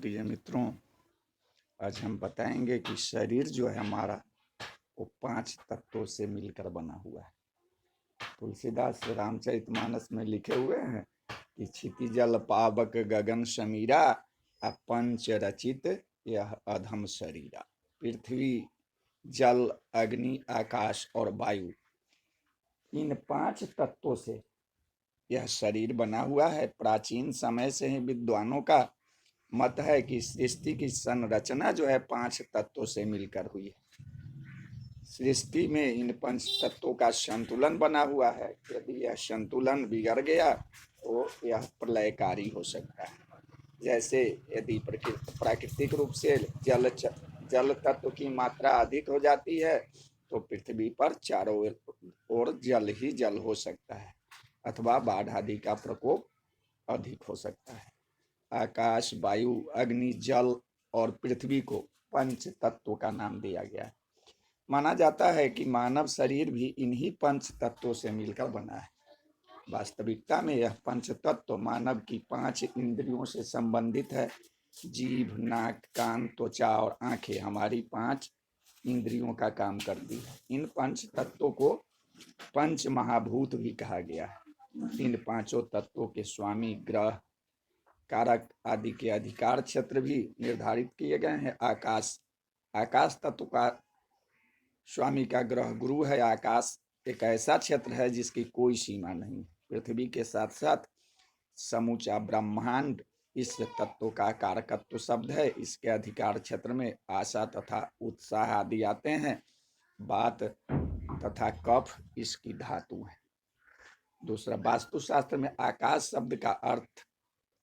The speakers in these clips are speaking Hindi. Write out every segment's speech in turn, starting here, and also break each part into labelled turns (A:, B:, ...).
A: प्रिय मित्रों, आज हम बताएंगे कि शरीर जो है हमारा वो 5 तत्वों से मिलकर बना हुआ है। तुलसीदास रामचरितमानस में लिखे हुए हैं कि क्षिति जल पावक गगन समीरा पंच रचित यह अधम शरीरा। पृथ्वी, जल, अग्नि, आकाश और वायु, इन 5 तत्वों से यह शरीर बना हुआ है। प्राचीन समय से ही विद्वानों का मत है कि सृष्टि की संरचना जो है 5 तत्वों से मिलकर हुई है। सृष्टि में इन 5 तत्वों का संतुलन बना हुआ है। यदि यह संतुलन बिगड़ गया तो यह प्रलयकारी हो सकता है। जैसे यदि प्राकृतिक रूप से जल तत्व की मात्रा अधिक हो जाती है तो पृथ्वी पर चारों ओर जल ही जल हो सकता है अथवा बाढ़ आदि का प्रकोप अधिक हो सकता है। आकाश, वायु, अग्नि, जल और पृथ्वी को पंच तत्वों का नाम दिया गया है। माना जाता है कि मानव शरीर भी इन्हीं पंच तत्वों से मिलकर बना है। वास्तविकता में यह पंच तत्व मानव की 5 इंद्रियों से संबंधित है। जीभ, नाक, कान, त्वचा और आंखें हमारी 5 इंद्रियों का काम करती है। इन पंच तत्वों को पंच महाभूत भी कहा गया है। इन 5 तत्वों के स्वामी, ग्रह, कारक आदि के अधिकार क्षेत्र भी निर्धारित किए गए हैं। आकाश तत्व का स्वामी का ग्रह गुरु है। आकाश एक ऐसा क्षेत्र है जिसकी कोई सीमा नहीं। पृथ्वी के साथ साथ समूचा ब्रह्मांड इस तत्व का कारकत्व शब्द है। इसके अधिकार क्षेत्र में आशा तथा उत्साह आदि आते हैं। बात तथा कफ इसकी धातु है। दूसरा, वास्तुशास्त्र में आकाश शब्द का अर्थ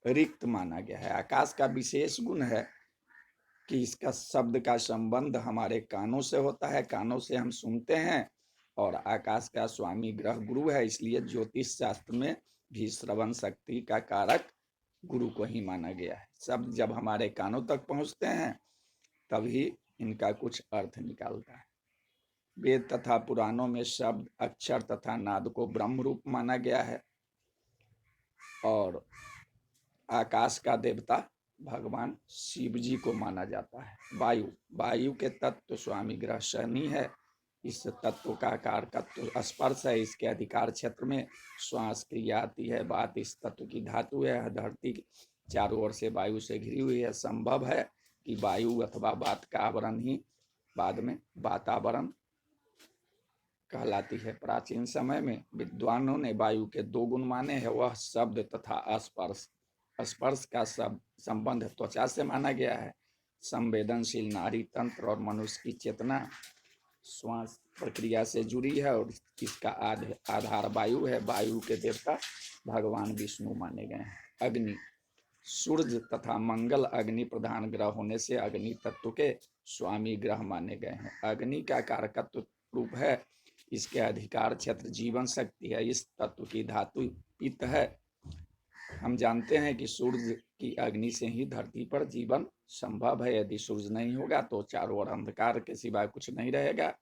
A: रिक्त माना गया है। आकाश का विशेष गुण है कि इसका शब्द का संबंध हमारे कानों से होता है। कानों से हम सुनते हैं और आकाश का स्वामी ग्रह गुरु है। इसलिए ज्योतिष शास्त्र में भी श्रवण शक्ति का कारक गुरु को ही माना गया है। शब्द जब हमारे कानों तक पहुंचते हैं तभी इनका कुछ अर्थ निकलता है। वेद तथा पुराणों में शब्द, अक्षर तथा नाद को ब्रह्म रूप माना गया है। और आकाश का देवता भगवान शिव जी को माना जाता है। वायु के तत्व स्वामी ग्रह शनि है। इस तत्व का कारकत्व स्पर्श है। इसके अधिकार क्षेत्र में श्वास क्रिया आती है। बात इस तत्व की धातु है। धरती चारों ओर से वायु से घिरी हुई है। संभव है कि वायु अथवा बात का आवरण ही बाद में वातावरण कहलाती है। प्राचीन समय में विद्वानों ने वायु के 2 गुण माने हैं, वह शब्द तथा स्पर्श। स्पर्श का संबंध त्वचा से माना गया है। संवेदनशील नाड़ी तंत्र और मनुष्य की चेतना श्वास प्रक्रिया से जुड़ी है और इसका आधार वायु है। वायु के देवता भगवान विष्णु माने गए हैं। अग्नि, सूर्य तथा मंगल अग्नि प्रधान ग्रह होने से अग्नि तत्व के स्वामी ग्रह माने गए हैं। अग्नि का कारकत्व रूप है। इसके अधिकार क्षेत्र जीवन शक्ति है। इस तत्व की धातु पित्त है। हम जानते हैं कि सूर्य की अग्नि से ही धरती पर जीवन संभव है। यदि सूर्य नहीं होगा तो चारों ओर अंधकार के सिवाय कुछ नहीं रहेगा।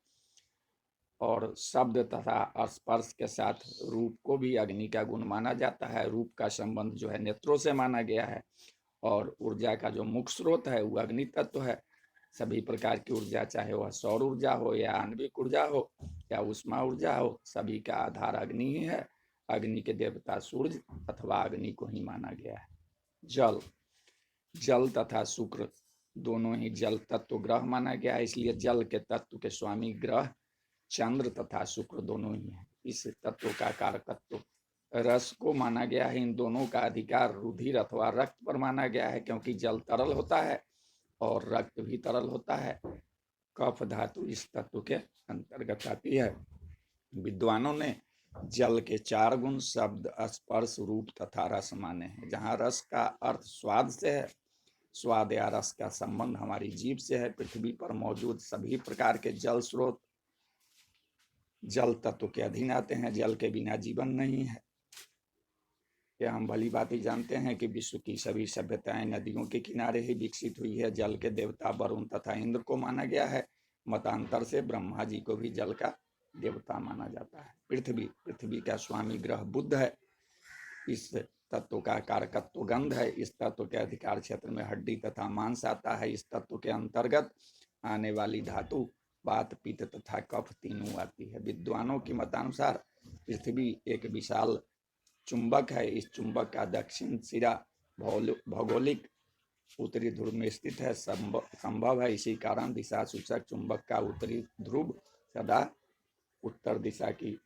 A: और शब्द तथा स्पर्श के साथ रूप को भी अग्नि का गुण माना जाता है। रूप का संबंध जो है नेत्रों से माना गया है। और ऊर्जा का जो मुख्य स्रोत है वो अग्नि तत्व है। सभी प्रकार की ऊर्जा, चाहे वह सौर ऊर्जा हो या आणविक ऊर्जा हो या उष्मा ऊर्जा हो, सभी का आधार अग्नि ही है। अग्नि के देवता सूर्य अथवा अग्नि को ही माना गया है। जल तथा शुक्र दोनों ही जल तत्व ग्रह माना गया है। इसलिए जल के तत्व के स्वामी ग्रह चंद्र तथा शुक्र दोनों ही है। इस तत्व का कारकत्व रस को माना गया है। इन दोनों का अधिकार रुधिर अथवा रक्त पर माना गया है, क्योंकि जल तरल होता है और रक्त भी तरल होता है। कफ धातु इस तत्व के अंतर्गत आती है। विद्वानों ने जल के 4 गुण शब्द, स्पर्श, रूप तथा रस माने हैं। जहाँ रस का अर्थ स्वाद से है, स्वाद या रस का संबंध हमारी जीभ से है। पृथ्वी पर मौजूद सभी प्रकार के जल स्रोत जल तत्व के अधीन आते हैं। जल के बिना जीवन नहीं है। यह हम भली बात ही जानते हैं कि विश्व की सभी सभ्यताएं नदियों के किनारे ही विकसित हुई है। जल के देवता वरुण तथा इंद्र को माना गया है। मतांतर से ब्रह्मा जी को भी जल का देवता माना जाता है। पृथ्वी का स्वामी ग्रह बुध है। इस तत्व का कारकत्व गंध है। इस तत्व के अधिकार क्षेत्र में हड्डी तथा मांस आता है। इस तत्व के अंतर्गत आने वाली धातु वात, पित्त तथा कफ तीनों आती है। विद्वानों के मतानुसार पृथ्वी एक विशाल चुंबक है। इस चुंबक का दक्षिण सिरा भौगोलिक उत्तरी ध्रुव में स्थित है। संभव है इसी कारण दिशा सूचक चुंबक का उत्तरी ध्रुव सदा उत्तर दिशा की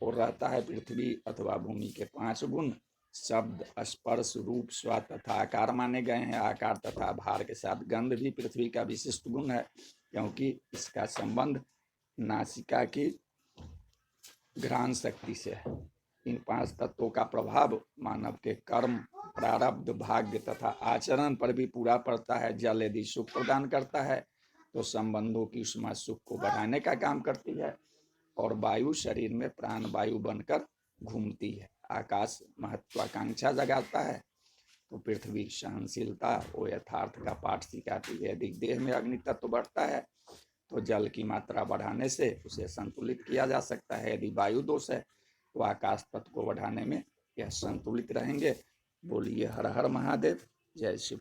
A: ओर रहता है। पृथ्वी अथवा भूमि के 5 गुण शब्द, स्पर्श, रूप, स्वाद तथा आकार माने गए हैं। आकार तथा भार के साथ गंध भी पृथ्वी का विशिष्ट गुण है, क्योंकि इसका संबंध नासिका की घ्राण शक्ति से है। इन 5 तत्वों का प्रभाव मानव के कर्म, प्रारब्ध, भाग्य तथा आचरण पर भी पूरा पड़ता है। जल यदि सुख प्रदान करता है तो संबंधों की उष्मा सुख को बढ़ाने का काम करती है, और वायु शरीर में प्राण वायु बनकर घूमती है। आकाश महत्वाकांक्षा जगाता है तो पृथ्वी सहनशीलता और यथार्थ का पाठ सिखाती है। यदि देह में अग्नि तत्व बढ़ता है तो जल की मात्रा बढ़ाने से उसे संतुलित किया जा सकता है। यदि वायु दोष है तो आकाश तत्व को बढ़ाने में यह संतुलित रहेंगे। बोलिए हर हर महादेव, जय शिव।